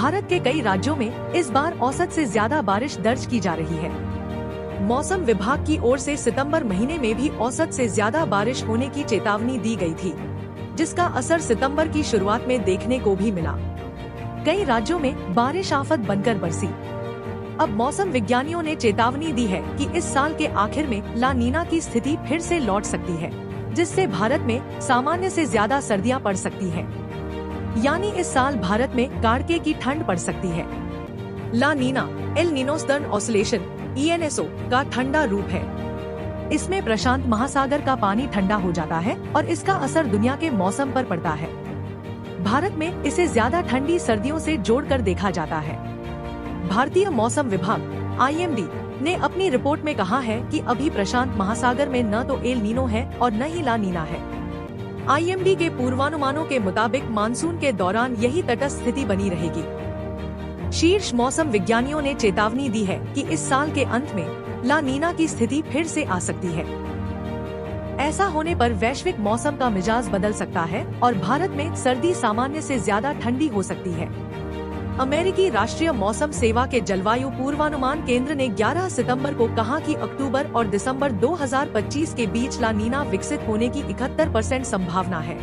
भारत के कई राज्यों में इस बार औसत से ज्यादा बारिश दर्ज की जा रही है। मौसम विभाग की ओर से सितंबर महीने में भी औसत से ज्यादा बारिश होने की चेतावनी दी गई थी, जिसका असर सितंबर की शुरुआत में देखने को भी मिला। कई राज्यों में बारिश आफत बनकर बरसी। अब मौसम विज्ञानियों ने चेतावनी दी है कि इस साल के आखिर में ला नीना की स्थिति फिर से लौट सकती है, जिससे भारत में सामान्य से ज्यादा सर्दियां पड़ सकती हैं। यानी इस साल भारत में कड़ाके की ठंड पड़ सकती है। La Nina El Nino eastern oscillation ENSO का ठंडा रूप है। इसमें प्रशांत महासागर का पानी ठंडा हो जाता है और इसका असर दुनिया के मौसम पर पड़ता है। भारत में इसे ज्यादा ठंडी सर्दियों से जोड़कर देखा जाता है। भारतीय मौसम विभाग IMD ने अपनी रिपोर्ट में कहा है कि अभी प्रशांत महासागर में न तो एल नीनो है और न ही ला नीना है। IMD के पूर्वानुमानों के मुताबिक मानसून के दौरान यही तटस्थ स्थिति बनी रहेगी। शीर्ष मौसम विज्ञानियों ने चेतावनी दी है कि इस साल के अंत में ला नीना की स्थिति फिर से आ सकती है। ऐसा होने पर वैश्विक मौसम का मिजाज बदल सकता है और भारत में सर्दी सामान्य से ज्यादा ठंडी हो सकती है। अमेरिकी राष्ट्रीय मौसम सेवा के जलवायु पूर्वानुमान केंद्र ने 11 सितंबर को कहा कि अक्टूबर और दिसंबर 2025 के बीच ला नीना विकसित होने की 71% संभावना है।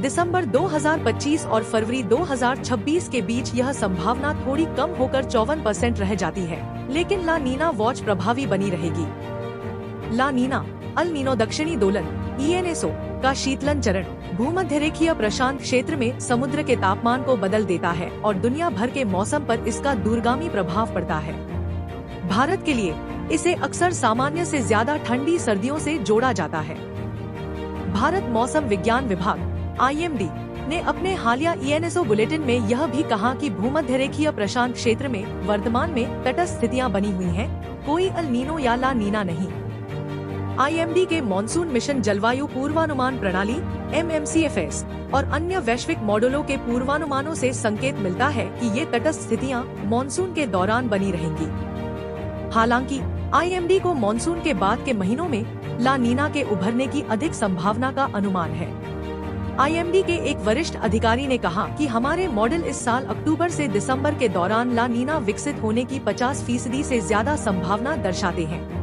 दिसंबर 2025 और फरवरी 2026 के बीच यह संभावना थोड़ी कम होकर 54% रह जाती है, लेकिन ला नीना वॉच प्रभावी बनी रहेगी। ला नीना अल नीनो दक्षिणी दोलन ENSO का शीतलन चरण भूमध्यरेखीय प्रशांत क्षेत्र में समुद्र के तापमान को बदल देता है और दुनिया भर के मौसम पर इसका दूरगामी प्रभाव पड़ता है। भारत के लिए इसे अक्सर सामान्य से ज्यादा ठंडी सर्दियों से जोड़ा जाता है। भारत मौसम विज्ञान विभाग IMD ने अपने हालिया ENSO बुलेटिन में यह भी कहा कि भूमध्यरेखीय प्रशांत क्षेत्र में वर्तमान में तटस्थ स्थितियां बनी हुई हैं, कोई अल नीनो या ला नीना नहीं। IMD के मॉनसून मिशन जलवायु पूर्वानुमान प्रणाली MMCFS और अन्य वैश्विक मॉडलों के पूर्वानुमानों से संकेत मिलता है कि ये तटस्थ स्थितियां मॉनसून के दौरान बनी रहेंगी। हालांकि IMD को मॉनसून के बाद के महीनों में ला नीना के उभरने की अधिक संभावना का अनुमान है। IMD के एक वरिष्ठ अधिकारी ने कहा कि हमारे मॉडल इस साल अक्टूबर से दिसंबर के दौरान ला नीना विकसित होने की 50% से ज्यादा संभावना दर्शाते हैं।